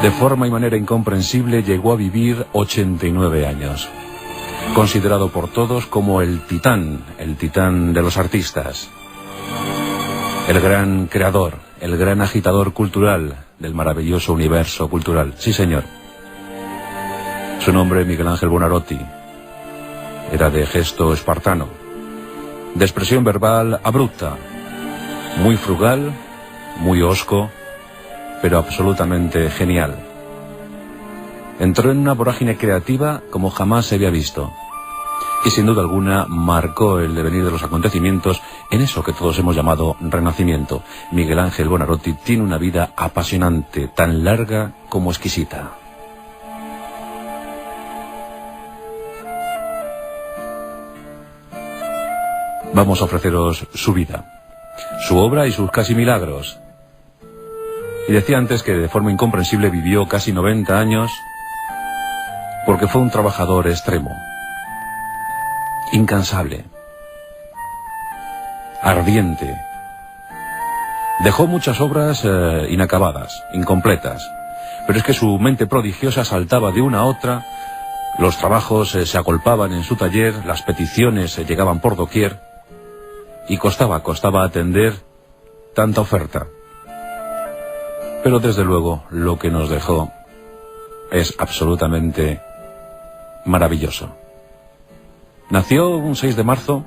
De forma y manera incomprensible llegó a vivir 89 años. Considerado por todos como el titán de los artistas. El gran creador, el gran agitador cultural del maravilloso universo cultural. Sí, señor. Su nombre, Miguel Ángel Buonarroti, era de gesto espartano, de expresión verbal abrupta, muy frugal, muy hosco, pero absolutamente genial. Entró en una vorágine creativa como jamás se había visto. Y sin duda alguna marcó el devenir de los acontecimientos en eso que todos hemos llamado Renacimiento. Miguel Ángel Buonarroti tiene una vida apasionante, tan larga como exquisita. Vamos a ofreceros su vida, su obra y sus casi milagros. Y decía antes que de forma incomprensible vivió casi 90 años porque fue un trabajador extremo. Incansable, ardiente. Dejó muchas obras inacabadas, incompletas, pero es que su mente prodigiosa saltaba de una a otra, los trabajos se agolpaban en su taller, las peticiones llegaban por doquier, y costaba atender tanta oferta. Pero desde luego lo que nos dejó es absolutamente maravilloso. Nació un 6 de marzo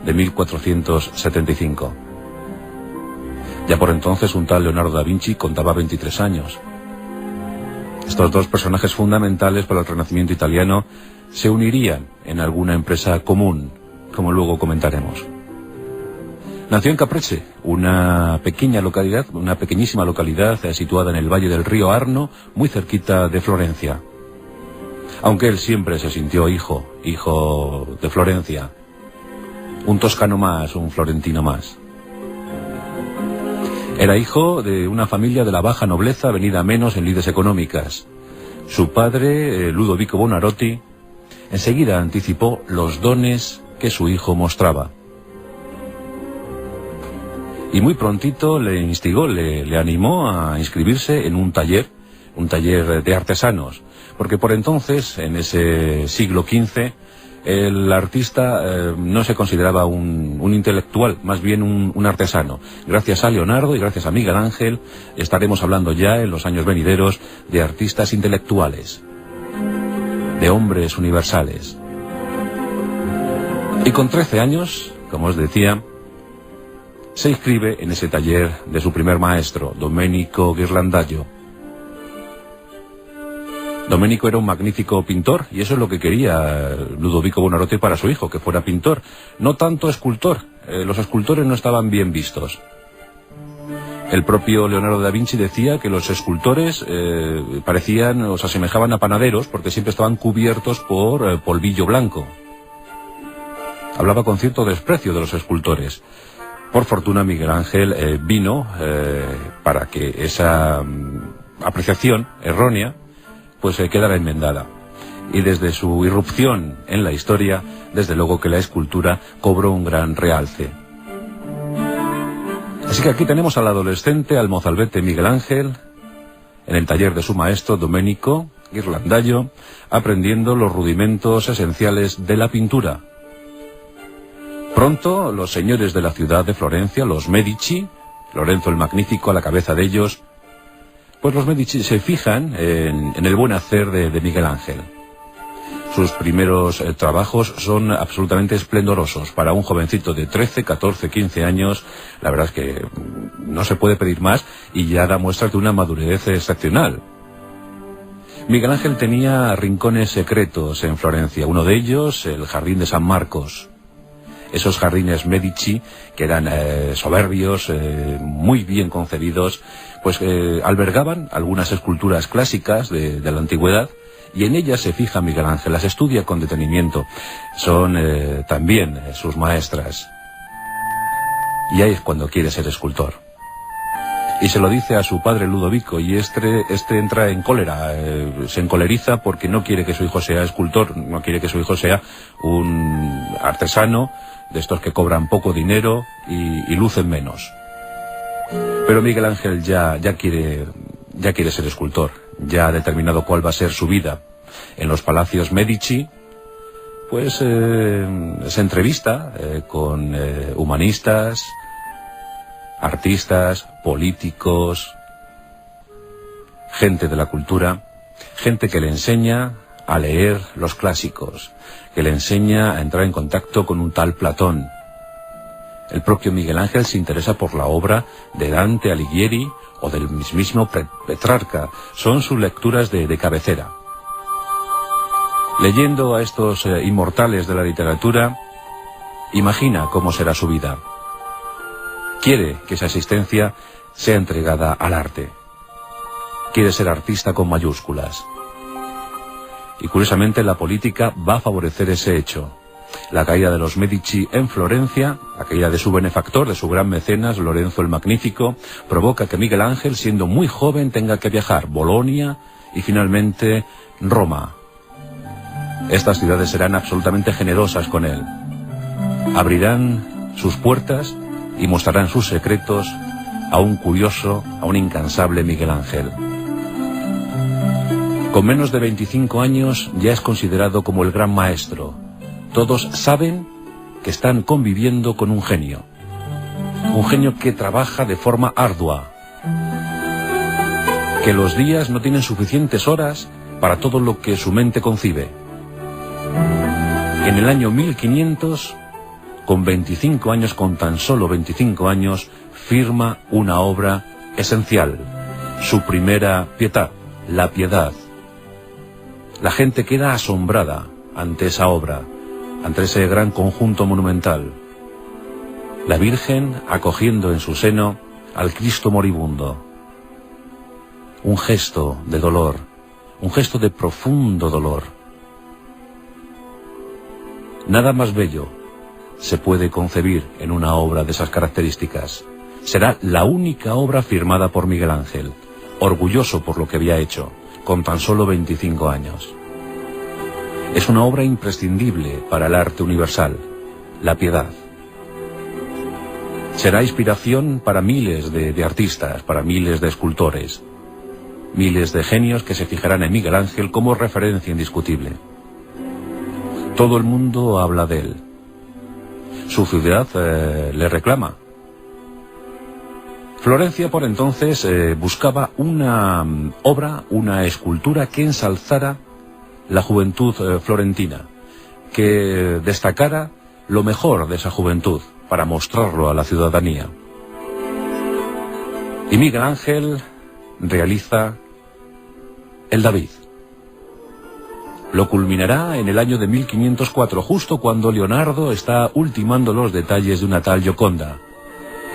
de 1475. Ya por entonces un tal Leonardo da Vinci contaba 23 años. Estos dos personajes fundamentales para el Renacimiento italiano se unirían en alguna empresa común, como luego comentaremos. Nació en Caprese, una pequeña localidad, una pequeñísima localidad situada en el valle del río Arno, muy cerquita de Florencia. Aunque él siempre se sintió hijo de Florencia. Un toscano más, un florentino más. Era hijo de una familia de la baja nobleza venida a menos en lides económicas. Su padre, Ludovico Buonarroti, enseguida anticipó los dones que su hijo mostraba. Y muy prontito le instigó, le animó a inscribirse en un taller de artesanos. Porque por entonces, en ese siglo XV, el artista no se consideraba un intelectual, más bien un artesano. Gracias a Leonardo y gracias a Miguel Ángel estaremos hablando ya en los años venideros de artistas intelectuales, de hombres universales. Y con 13 años, como os decía, se inscribe en ese taller de su primer maestro, Domenico Ghirlandaio. Domenico era un magnífico pintor y eso es lo que quería Ludovico Buonarroti para su hijo, que fuera pintor, no tanto escultor. Los escultores no estaban bien vistos. El propio Leonardo da Vinci decía que los escultores parecían o se asemejaban a panaderos porque siempre estaban cubiertos por polvillo blanco. Hablaba con cierto desprecio de los escultores. Por fortuna Miguel Ángel vino para que esa apreciación errónea pues quedara enmendada. Y desde su irrupción en la historia, desde luego que la escultura cobró un gran realce. Así que aquí tenemos al adolescente, al mozalbete Miguel Ángel, en el taller de su maestro Domenico Ghirlandaio, aprendiendo los rudimentos esenciales de la pintura. Pronto los señores de la ciudad de Florencia, los Medici, Lorenzo el Magnífico a la cabeza de ellos, pues los Medici se fijan en el buen hacer de Miguel Ángel. Sus primeros trabajos son absolutamente esplendorosos. Para un jovencito de 13, 14, 15 años, la verdad es que no se puede pedir más y ya da muestras de una madurez excepcional. Miguel Ángel tenía rincones secretos en Florencia. Uno de ellos, el Jardín de San Marcos. Esos jardines Medici, que eran soberbios, muy bien concebidos, pues albergaban algunas esculturas clásicas de la antigüedad, y en ellas se fija Miguel Ángel, las estudia con detenimiento. Son también sus maestras. Y ahí es cuando quiere ser escultor. Y se lo dice a su padre Ludovico, y este entra en cólera, se encoleriza porque no quiere que su hijo sea escultor, no quiere que su hijo sea un artesano, de estos que cobran poco dinero y lucen menos. Pero Miguel Ángel ya quiere ser escultor, ya ha determinado cuál va a ser su vida. En los palacios Medici, pues se entrevista con humanistas, artistas, políticos, gente de la cultura, gente que le enseña a leer los clásicos, que le enseña a entrar en contacto con un tal Platón. El propio Miguel Ángel se interesa por la obra de Dante Alighieri o del mismísimo Petrarca. Son sus lecturas de cabecera. Leyendo a estos inmortales de la literatura, imagina cómo será su vida. Quiere que esa existencia sea entregada al arte. Quiere ser artista con mayúsculas. Y curiosamente la política va a favorecer ese hecho. La caída de los Medici en Florencia, la caída de su benefactor, de su gran mecenas, Lorenzo el Magnífico, provoca que Miguel Ángel, siendo muy joven, tenga que viajar Bolonia y finalmente Roma. Estas ciudades serán absolutamente generosas con él. Abrirán sus puertas y mostrarán sus secretos a un curioso, a un incansable Miguel Ángel. Con menos de 25 años ya es considerado como el gran maestro. Todos saben que están conviviendo con un genio que trabaja de forma ardua, que los días no tienen suficientes horas para todo lo que su mente concibe. En el año 1500, con 25 años, con tan solo 25 años, firma una obra esencial, su primera Pietà, la Piedad. La gente queda asombrada ante esa obra, ante ese gran conjunto monumental. La Virgen acogiendo en su seno al Cristo moribundo. Un gesto de dolor, un gesto de profundo dolor. Nada más bello se puede concebir en una obra de esas características. Será la única obra firmada por Miguel Ángel, orgulloso por lo que había hecho, con tan solo 25 años. Es una obra imprescindible para el arte universal, la Piedad. Será inspiración para miles de artistas, para miles de escultores, miles de genios que se fijarán en Miguel Ángel como referencia indiscutible. Todo el mundo habla de él. Su ciudad le reclama. Florencia por entonces buscaba una obra, una escultura que ensalzara la juventud florentina, que destacara lo mejor de esa juventud para mostrarlo a la ciudadanía. Y Miguel Ángel realiza el David. Lo culminará en el año de 1504, justo cuando Leonardo está ultimando los detalles de una tal Gioconda,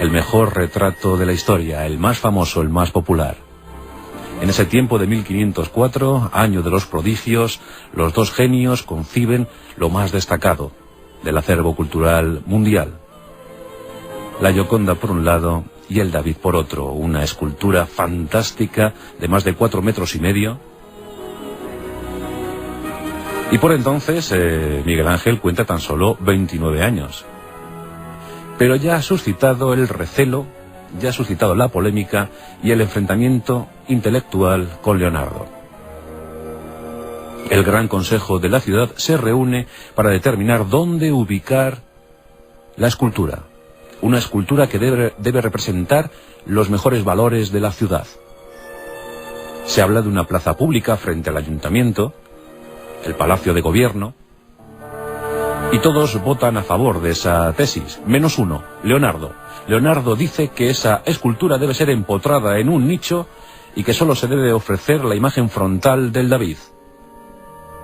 el mejor retrato de la historia, el más famoso, el más popular. En ese tiempo de 1504, año de los prodigios, los dos genios conciben lo más destacado del acervo cultural mundial. La Gioconda por un lado y el David por otro, una escultura fantástica de más de 4,5 metros. Y por entonces Miguel Ángel cuenta tan solo 29 años. Pero ya ha suscitado el recelo, ya ha suscitado la polémica y el enfrentamiento intelectual con Leonardo. El Gran Consejo de la ciudad se reúne para determinar dónde ubicar la escultura. Una escultura que debe representar los mejores valores de la ciudad. Se habla de una plaza pública frente al ayuntamiento, el Palacio de Gobierno, y todos votan a favor de esa tesis, menos uno, Leonardo. Leonardo dice que esa escultura debe ser empotrada en un nicho y que solo se debe ofrecer la imagen frontal del David,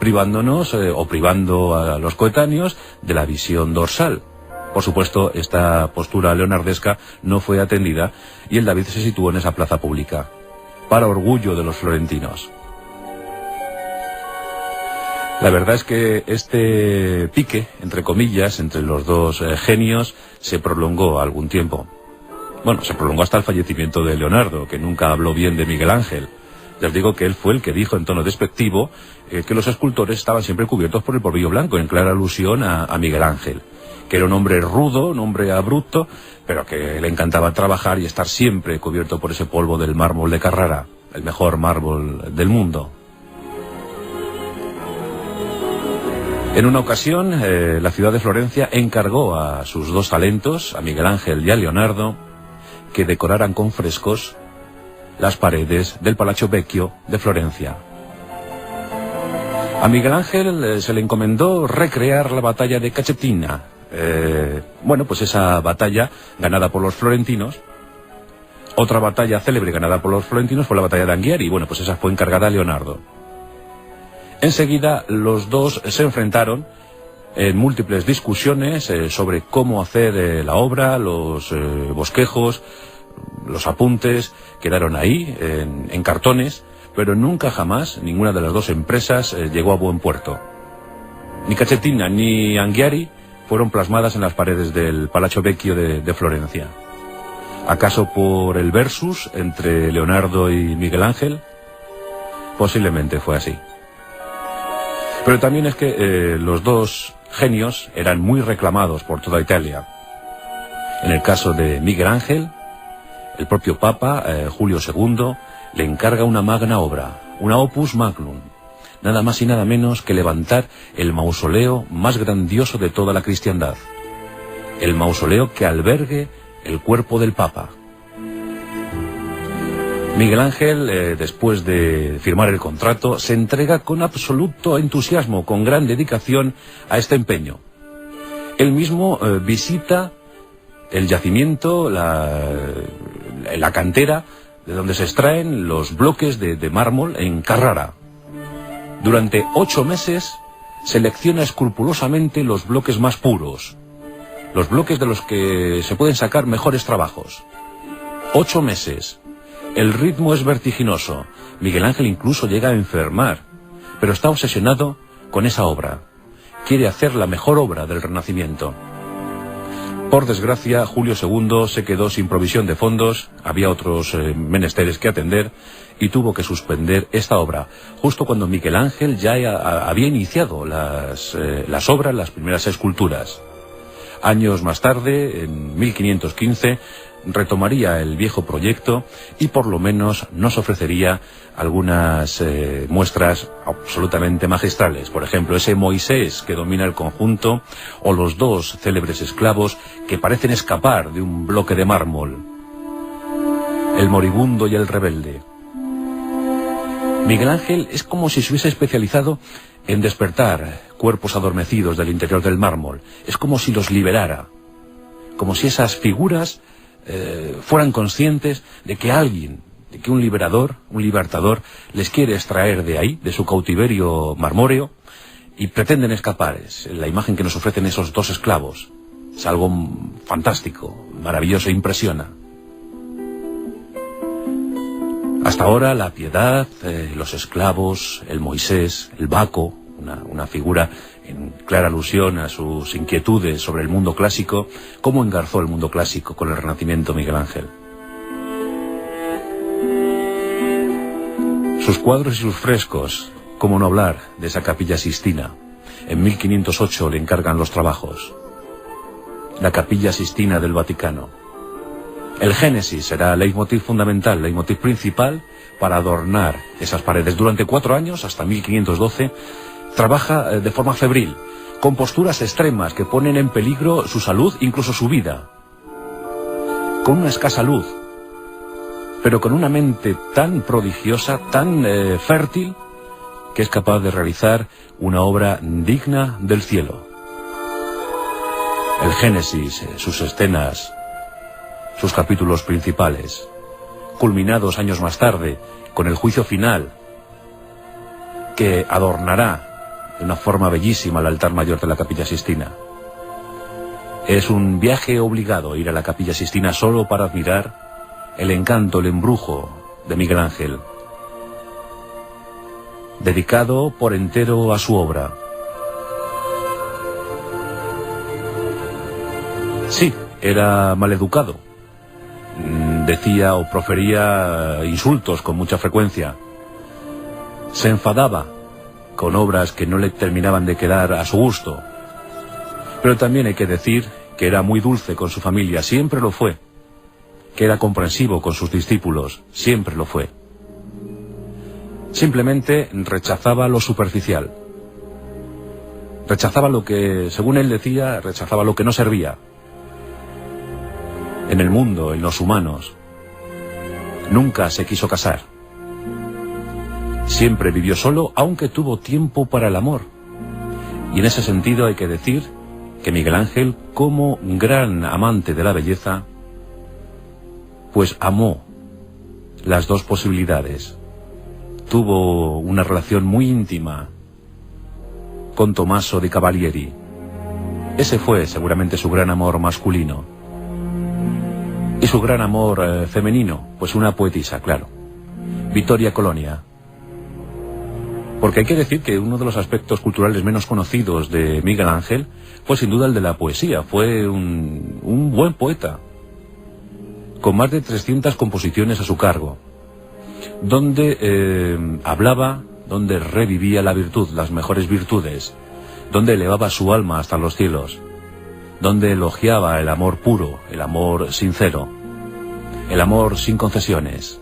privándonos o privando a los coetáneos de la visión dorsal. Por supuesto, esta postura leonardesca no fue atendida y el David se situó en esa plaza pública, para orgullo de los florentinos. La verdad es que este pique, entre comillas, entre los dos genios, se prolongó algún tiempo. Bueno, se prolongó hasta el fallecimiento de Leonardo, que nunca habló bien de Miguel Ángel. Ya os digo que él fue el que dijo en tono despectivo que los escultores estaban siempre cubiertos por el polvillo blanco, en clara alusión a Miguel Ángel, que era un hombre rudo, un hombre abrupto, pero que le encantaba trabajar y estar siempre cubierto por ese polvo del mármol de Carrara. el mejor mármol del mundo. En una ocasión, la ciudad de Florencia encargó a sus dos talentos, a Miguel Ángel y a Leonardo, que decoraran con frescos las paredes del Palazzo Vecchio de Florencia. A Miguel Ángel se le encomendó recrear la batalla de Cachetina. Bueno, pues esa batalla ganada por los florentinos. Otra batalla célebre ganada por los florentinos fue la batalla de Anghiari. Bueno, pues esa fue encargada a Leonardo. Enseguida los dos se enfrentaron en múltiples discusiones sobre cómo hacer la obra, los bosquejos, los apuntes quedaron ahí en cartones, pero nunca jamás ninguna de las dos empresas llegó a buen puerto. Ni Cachetina ni Anghiari fueron plasmadas en las paredes del Palazzo Vecchio de Florencia. ¿Acaso por el versus entre Leonardo y Miguel Ángel? Posiblemente fue así. Pero también es que los dos genios eran muy reclamados por toda Italia. En el caso de Miguel Ángel, el propio Papa, Julio II, le encarga una magna obra, una opus magnum, nada más y nada menos que levantar el mausoleo más grandioso de toda la cristiandad, el mausoleo que albergue el cuerpo del Papa. Miguel Ángel, después de firmar el contrato, se entrega con absoluto entusiasmo, con gran dedicación a este empeño. Él mismo visita el yacimiento, la cantera, de donde se extraen los bloques de mármol en Carrara. Durante 8 meses selecciona escrupulosamente los bloques más puros, los bloques de los que se pueden sacar mejores trabajos. 8 meses. El ritmo es vertiginoso. Miguel Ángel incluso llega a enfermar, pero está obsesionado con esa obra. Quiere hacer la mejor obra del Renacimiento. Por desgracia, Julio II se quedó sin provisión de fondos, había otros menesteres que atender, y tuvo que suspender esta obra, justo cuando Miguel Ángel ya había iniciado las obras, las primeras esculturas. Años más tarde, en 1515, retomaría el viejo proyecto y por lo menos nos ofrecería algunas muestras absolutamente magistrales. Por ejemplo, ese Moisés que domina el conjunto, o los dos célebres esclavos que parecen escapar de un bloque de mármol, el moribundo y el rebelde. Miguel Ángel es como si se hubiese especializado en despertar cuerpos adormecidos del interior del mármol. Es como si los liberara, como si esas figuras fueran conscientes de que alguien, de que un libertador, les quiere extraer de ahí, de su cautiverio marmóreo, y pretenden escapar. Es la imagen que nos ofrecen esos dos esclavos. Es algo fantástico, maravilloso, impresiona. Hasta ahora la piedad, los esclavos, el Moisés, el Baco, una figura en clara alusión a sus inquietudes sobre el mundo clásico. ¿Cómo engarzó el mundo clásico con el Renacimiento Miguel Ángel? Sus cuadros y sus frescos, cómo no hablar de esa Capilla Sistina. En 1508 le encargan los trabajos. La Capilla Sistina del Vaticano. El Génesis será leitmotiv fundamental, leitmotiv principal para adornar esas paredes. Durante 4 años, hasta 1512, trabaja de forma febril, con posturas extremas que ponen en peligro su salud, incluso su vida. Con una escasa luz, pero con una mente tan prodigiosa, tan fértil, que es capaz de realizar una obra digna del cielo. El Génesis, sus escenas, sus capítulos principales, culminados años más tarde con el juicio final, que adornará de una forma bellísima el altar mayor de la Capilla Sistina. Es un viaje obligado ir a la Capilla Sistina solo para admirar el encanto, el embrujo de Miguel Ángel, dedicado por entero a su obra. Sí, era maleducado. Decía o profería insultos con mucha frecuencia. Se enfadaba con obras que no le terminaban de quedar a su gusto. Pero también hay que decir que era muy dulce con su familia, siempre lo fue. Que era comprensivo con sus discípulos, siempre lo fue. Simplemente rechazaba lo superficial. Rechazaba lo que, según él decía, rechazaba lo que no servía. En el mundo, en los humanos. Nunca se quiso casar. Siempre vivió solo, aunque tuvo tiempo para el amor. Y en ese sentido hay que decir que Miguel Ángel, como un gran amante de la belleza, pues amó las dos posibilidades. Tuvo una relación muy íntima con Tommaso di Cavalieri. Ese fue seguramente su gran amor masculino. Y su gran amor femenino, pues una poetisa, claro, Vittoria Colonia. Porque hay que decir que uno de los aspectos culturales menos conocidos de Miguel Ángel fue sin duda el de la poesía. Fue un buen poeta, con más de 300 composiciones a su cargo, donde hablaba, donde revivía la virtud, las mejores virtudes, donde elevaba su alma hasta los cielos, donde elogiaba el amor puro, el amor sincero, el amor sin concesiones.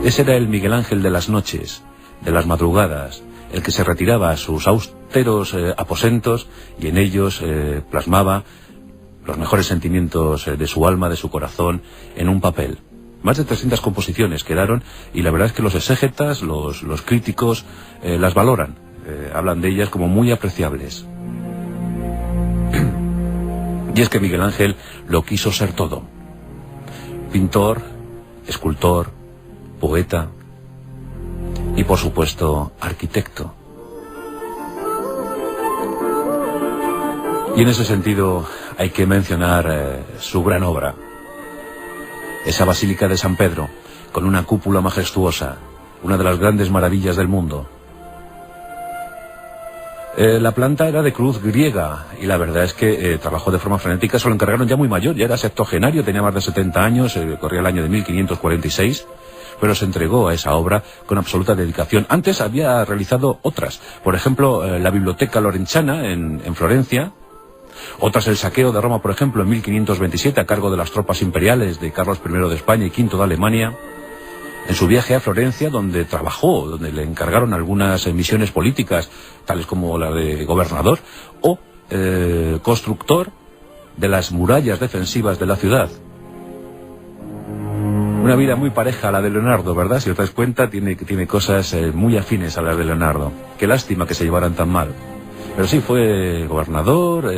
Ese era el Miguel Ángel de las noches, de las madrugadas, el que se retiraba a sus austeros aposentos y en ellos plasmaba los mejores sentimientos de su alma, de su corazón, en un papel. Más de 300 composiciones quedaron y la verdad es que los exégetas, los críticos, las valoran, hablan de ellas como muy apreciables. Y es que Miguel Ángel lo quiso ser todo. Pintor, escultor, poeta y por supuesto arquitecto. Y en ese sentido hay que mencionar su gran obra, esa Basílica de San Pedro, con una cúpula majestuosa, una de las grandes maravillas del mundo. La planta era de cruz griega y la verdad es que trabajó de forma frenética. Se lo encargaron ya muy mayor, ya era septuagenario, tenía más de 70 años, corría el año de 1546, pero se entregó a esa obra con absoluta dedicación. Antes había realizado otras, por ejemplo, la Biblioteca Lorenzana en Florencia, otras el saqueo de Roma, por ejemplo, en 1527 a cargo de las tropas imperiales de Carlos I de España y V de Alemania. En su viaje a Florencia, donde trabajó, donde le encargaron algunas misiones políticas, tales como la de gobernador, o constructor de las murallas defensivas de la ciudad. Una vida muy pareja a la de Leonardo, ¿verdad? Si os dais cuenta, tiene cosas muy afines a las de Leonardo. Qué lástima que se llevaran tan mal. Pero sí, fue gobernador,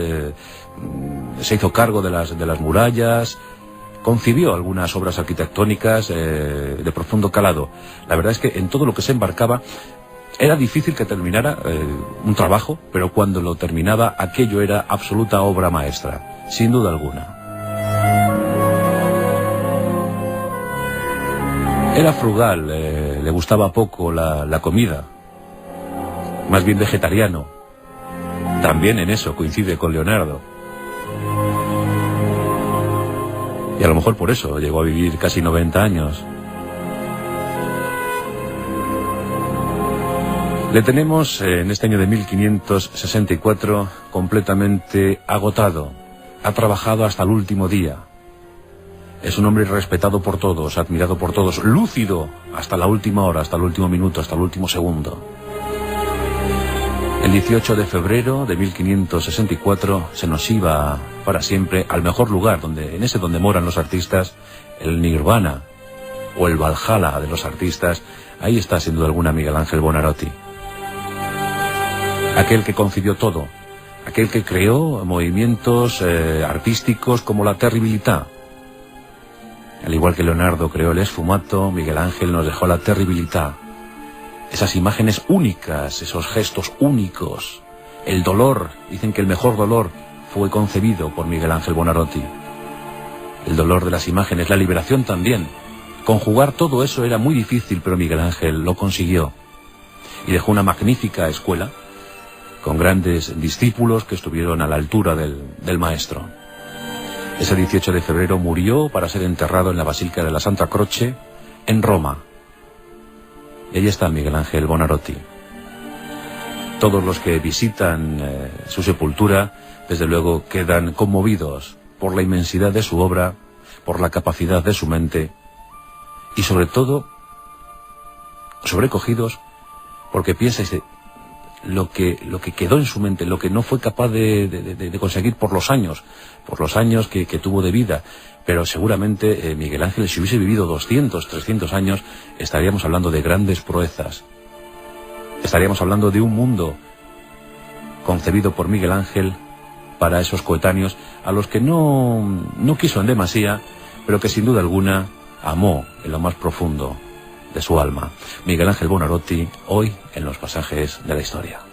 se hizo cargo de las murallas, concibió algunas obras arquitectónicas de profundo calado. La verdad es que en todo lo que se embarcaba era difícil que terminara un trabajo, pero cuando lo terminaba aquello era absoluta obra maestra, sin duda alguna. Era frugal, le gustaba poco la comida, más bien vegetariano. También en eso coincide con Leonardo. Y a lo mejor por eso llegó a vivir casi 90 años. Le tenemos en este año de 1564 completamente agotado. Ha trabajado hasta el último día. Es un hombre respetado por todos, admirado por todos, lúcido hasta la última hora, hasta el último minuto, hasta el último segundo. El 18 de febrero de 1564 se nos iba para siempre al mejor lugar, donde moran los artistas, el Nirvana o el Valhalla de los artistas. Ahí está sin duda alguna Miguel Ángel Buonarroti. Aquel que concibió todo, aquel que creó movimientos artísticos como la Terribilità. Al igual que Leonardo creó el Sfumato, Miguel Ángel nos dejó la Terribilità. Esas imágenes únicas, esos gestos únicos, el dolor. Dicen que el mejor dolor fue concebido por Miguel Ángel Buonarroti. El dolor de las imágenes, la liberación también. Conjugar todo eso era muy difícil, pero Miguel Ángel lo consiguió. Y dejó una magnífica escuela, con grandes discípulos que estuvieron a la altura del maestro. Ese 18 de febrero murió para ser enterrado en la Basílica de la Santa Croce, en Roma. Y ahí está Miguel Ángel Buonarroti. Todos los que visitan su sepultura, desde luego, quedan conmovidos por la inmensidad de su obra, por la capacidad de su mente y sobre todo sobrecogidos, porque piensa lo que quedó en su mente, lo que no fue capaz de conseguir por los años que tuvo de vida. Pero seguramente Miguel Ángel, si hubiese vivido 200, 300 años, estaríamos hablando de grandes proezas. Estaríamos hablando de un mundo concebido por Miguel Ángel para esos coetáneos a los que no quiso en demasía, pero que sin duda alguna amó en lo más profundo de su alma. Miguel Ángel Buonarroti, hoy en los pasajes de la historia.